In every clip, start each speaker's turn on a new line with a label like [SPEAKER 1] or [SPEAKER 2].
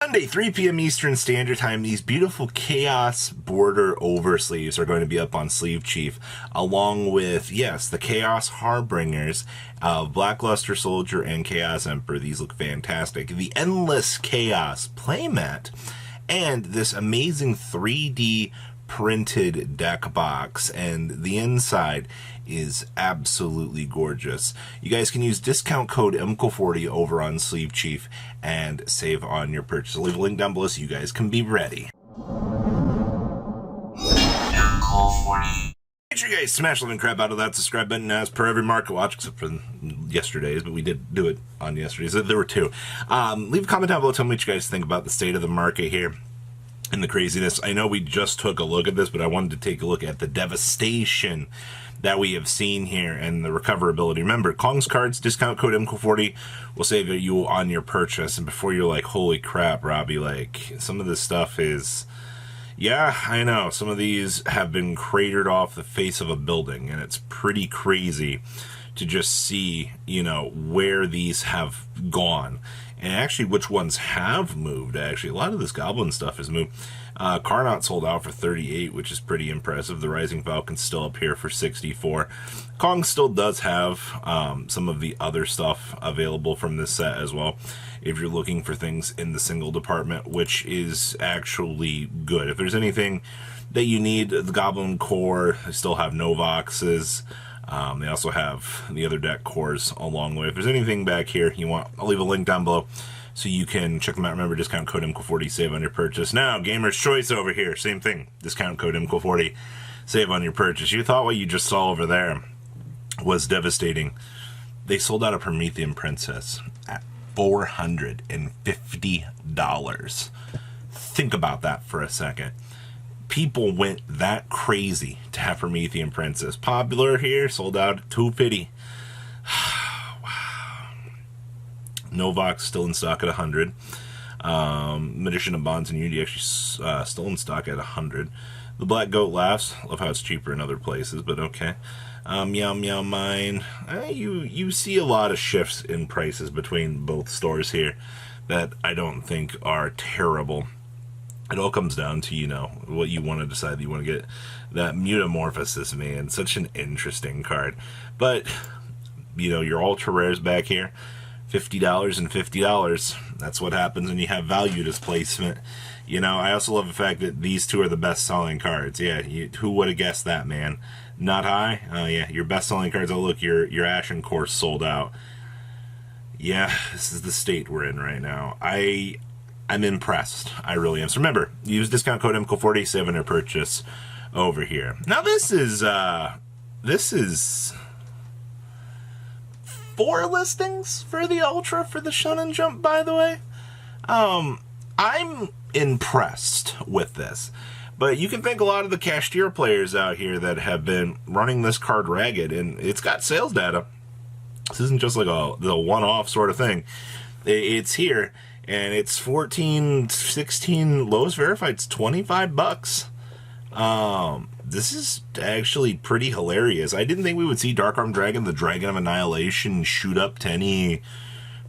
[SPEAKER 1] Monday, 3 p.m. Eastern Standard Time, these beautiful Chaos border oversleeves are going to be up on Sleeve Chief, along with, yes, the Chaos Harbingers of Blackluster Soldier and Chaos Emperor. These look fantastic. The Endless Chaos playmat, and this amazing 3D printed deck box, and the inside is absolutely gorgeous. You guys can use discount code MCO40 over on Sleeve Chief and save on your purchase. I'll leave a link down below so you guys can be ready. MCO40. Make sure you guys smash the living crap out of that subscribe button as per every market watch, except for yesterday's, but we did do it on yesterday's. There were two. Leave a comment down below, tell me what you guys think about the state of the market here and the craziness. I know we just took a look at this, but I wanted to take a look at the devastation that we have seen here and the recoverability. Remember, Kong's cards, discount code MCO40 will save you on your purchase. And before you're like, holy crap, Robbie, like, some of this stuff is, yeah, I know. Some of these have been cratered off the face of a building, and it's pretty crazy to just see, you know, where these have gone. And actually, which ones have moved, actually. A lot of this Goblin stuff has moved. Carnot sold out for 38, which is pretty impressive. The Rising Falcon's still up here for 64. Kong still does have some of the other stuff available from this set as well, if you're looking for things in the single department, which is actually good. If there's anything that you need, the Goblin Core, they still have Novoxes. They also have the other deck cores along the way. If there's anything back here you want, I'll leave a link down below so you can check them out. Remember, discount code MCO40, save on your purchase. Now, Gamer's Choice over here, same thing. Discount code MCO40, save on your purchase. You thought what you just saw over there was devastating. They sold out a Promethian Princess at $450. Think about that for a second. People went that crazy to have Promethian Princess. Popular here, sold out at $250. Wow. Novox still in stock at 100. Magician of Bonds and Unity actually still in stock at 100. The Black Goat Laughs. Love how it's cheaper in other places, but okay. Meow Meow Mine. You see a lot of shifts in prices between both stores here that I don't think are terrible. It all comes down to, you know, what you want to decide that you want to get. That Mutamorphosis, man, such an interesting card. But, you know, your ultra rares back here, $50 and $50. That's what happens when you have value displacement. You know, I also love the fact that these two are the best selling cards. Yeah, who would have guessed that, man? Not high? Yeah, your best selling cards. Oh, look, your Ashen Course sold out. Yeah, this is the state we're in right now. I'm impressed. I really am. So remember, use discount code MCO40, save on your purchase over here. Now this is 4 listings for the Ultra for the Shonen Jump, by the way. I'm impressed with this. But you can thank a lot of the cashier players out here that have been running this card ragged, and it's got sales data. This isn't just like the one-off sort of thing. It's here. And it's 14, 16 lowest verified. It's $25. This is actually pretty hilarious. I didn't think we would see Dark Arm Dragon, the Dragon of Annihilation, shoot up to any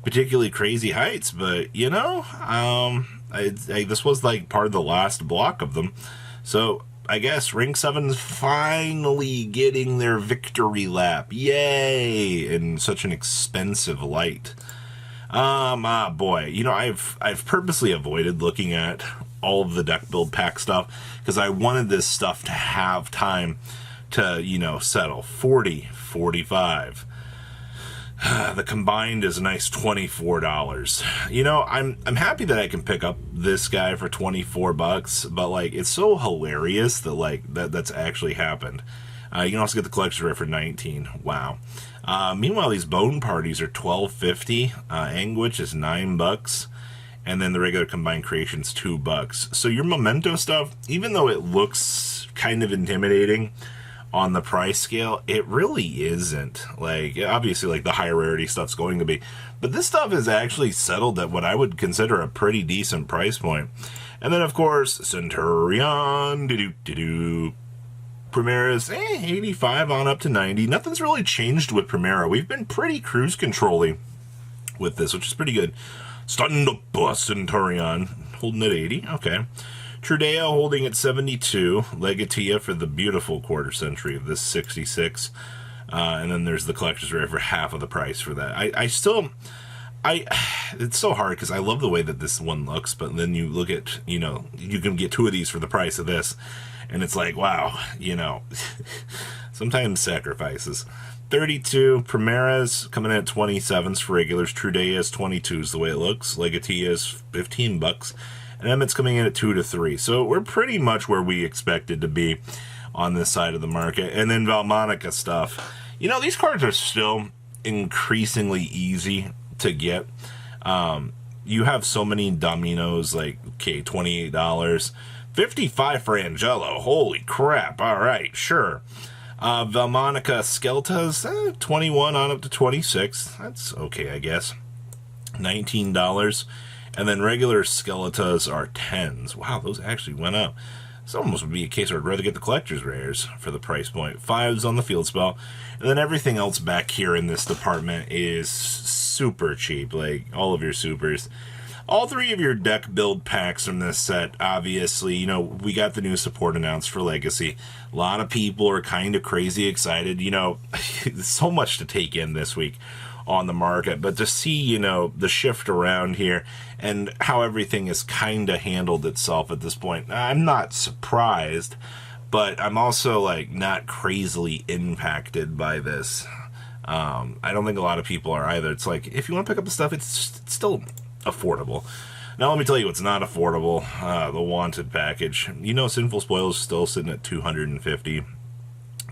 [SPEAKER 1] particularly crazy heights. But, you know, this was like part of the last block of them. So, I guess Ring 7's finally getting their victory lap. Yay! In such an expensive light. Boy, you know, I've purposely avoided looking at all of the deck build pack stuff because I wanted this stuff to have time to, you know, settle. 40, 45. The combined is a nice $24. You know, I'm happy that I can pick up this guy for $24, but like it's so hilarious that like that's actually happened. You can also get the collection rare for $19. Wow. Meanwhile, these bone parties are $12.50. Anguish is $9, and then the regular combined creation's $2. So your memento stuff, even though it looks kind of intimidating on the price scale, it really isn't. Like, obviously, like the higher rarity stuff's going to be, but this stuff is actually settled at what I would consider a pretty decent price point. And then, of course, Centurion, Primera's 85 on up to 90. Nothing's really changed with Primera. We've been pretty cruise controlling with this, which is pretty good. Stand up, Centurion. Holding at 80. Okay. Trudeo holding at 72. Legatia for the beautiful quarter century of this 66. And then there's the collector's rare for half of the price for that. It's so hard because I love the way that this one looks, but then you look at, you can get 2 of these for the price of this. And it's like, wow, sometimes sacrifices. 32, Primeras coming in at 27s for regulars. Trudea is 22s the way it looks. Legatia is $15. And Emmett's coming in at 2 to 3. So we're pretty much where we expected to be on this side of the market. And then Valmonica stuff. These cards are still increasingly easy to get. You have so many Dominos, like, okay, $28. $55 for Angelo. Holy crap. All right, sure. Valmonica Skeltas, 21 on up to 26. That's okay, I guess. $19. And then regular Skeletas are 10s. Wow, those actually went up. This almost would be a case where I'd rather get the collector's rares for the price point. 5s on the field spell. And then everything else back here in this department is super cheap. Like, all of your supers. All 3 of your deck build packs from this set, obviously, we got the new support announced for Legacy. A lot of people are kind of crazy excited. So much to take in this week on the market. But to see, the shift around here and how everything has kind of handled itself at this point, I'm not surprised, but I'm also, not crazily impacted by this. I don't think a lot of people are either. It's like, if you want to pick up the stuff, it's still affordable. Now let me tell you what's not affordable. The Wanted package. Sinful Spoils is still sitting at $250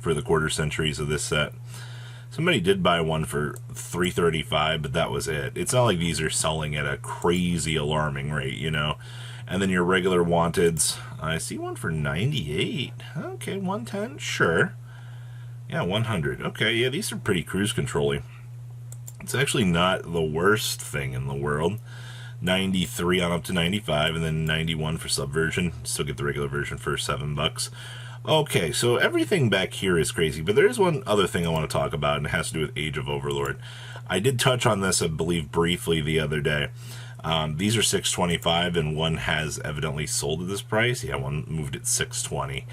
[SPEAKER 1] for the quarter centuries of this set. Somebody did buy one for $335, but that was it. It's not like these are selling at a crazy alarming rate, And then your regular Wanteds. I see one for $98. Okay, 110, sure. Yeah, 100. Okay, yeah, these are pretty cruise control-y. It's actually not the worst thing in the world. 93 on up to 95, and then 91 for Subversion. Still get the regular version for $7. Okay, so everything back here is crazy, but there is one other thing I want to talk about, and it has to do with Age of Overlord. I did touch on this, I believe, briefly the other day. These are $625, and one has evidently sold at this price. Yeah, one moved at $620.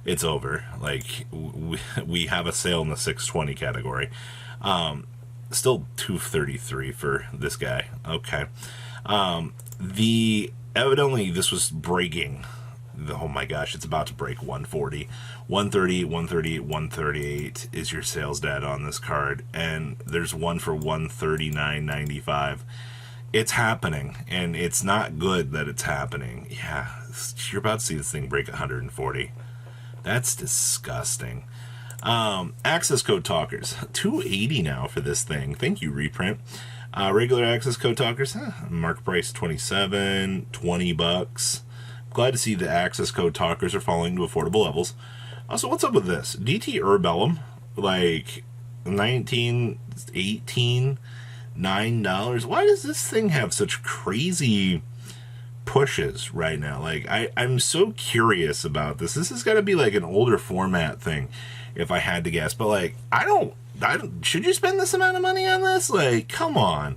[SPEAKER 1] It's over. Like, we have a sale in the $620 category. Still $233 for this guy. Okay. Evidently this was breaking. Oh my gosh, it's about to break 140. 138, 138, 138 is your sales data on this card. And there's one for 139.95. It's happening, and it's not good that it's happening. Yeah, you're about to see this thing break 140. That's disgusting. Access code talkers, $280 now for this thing. Thank you, reprint. Regular access code talkers, market price $27, $20. Glad to see the access code talkers are falling to affordable levels. Also, what's up with this? DT Urbellum, like 19, 18, $9. Why does this thing have such crazy pushes right now? Like, I'm so curious about this. This has got to be like an older format thing, if I had to guess. But like, I don't. Should you spend this amount of money on this? Like, come on.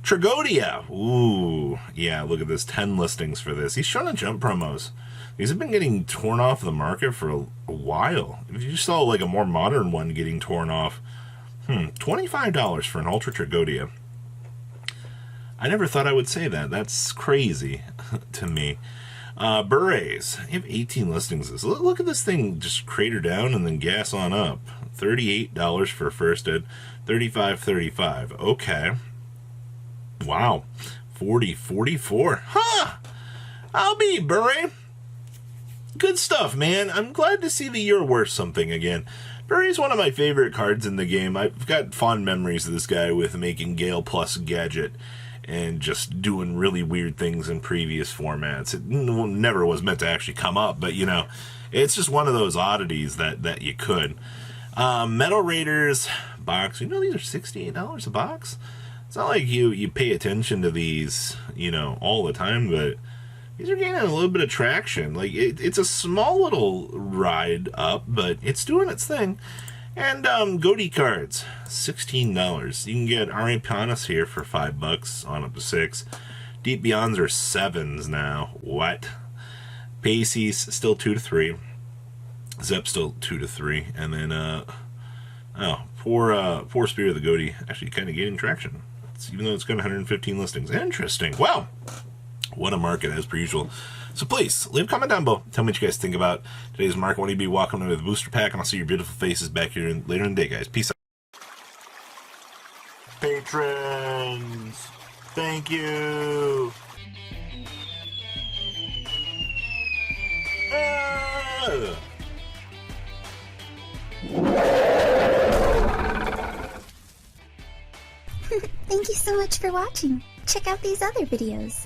[SPEAKER 1] Tragodia. Ooh, yeah. Look at this. 10 listings for this. He's showing jump promos. These have been getting torn off the market for a while. If you saw like a more modern one getting torn off, $25 for an Ultra Tragodia. I never thought I would say that. That's crazy to me. Berets. You have 18 listings. Look at this thing just crater down and then gas on up. $38 for first ed. $35.35. Okay. Wow. $40.44. Huh. I'll be Beret. Good stuff, man. I'm glad to see that you're worth something again. Beret's one of my favorite cards in the game. I've got fond memories of this guy with making Gale plus Gadget and just doing really weird things in previous formats. It never was meant to actually come up, but, you know, it's just one of those oddities that you could. Metal Raiders box. You know, these are $68 a box. It's not like you pay attention to these, you know, all the time, but these are gaining a little bit of traction. Like, it's a small little ride up, but it's doing its thing. And Goatee cards, $16. You can get Ari Panis here for $5 on up to 6. Deep Beyonds are 7s now. What? Pacey's still 2 to 3. Zep still 2 to 3. And then, poor Spear of the Goatee actually kind of gaining traction. Even though it's got 115 listings. Interesting. Well, what a market as per usual. So please, leave a comment down below. Tell me what you guys think about today's market. Want to be welcome to the booster pack, and I'll see your beautiful faces back here later in the day, guys. Peace out. Patrons, thank you.
[SPEAKER 2] Thank you so much for watching. Check out these other videos.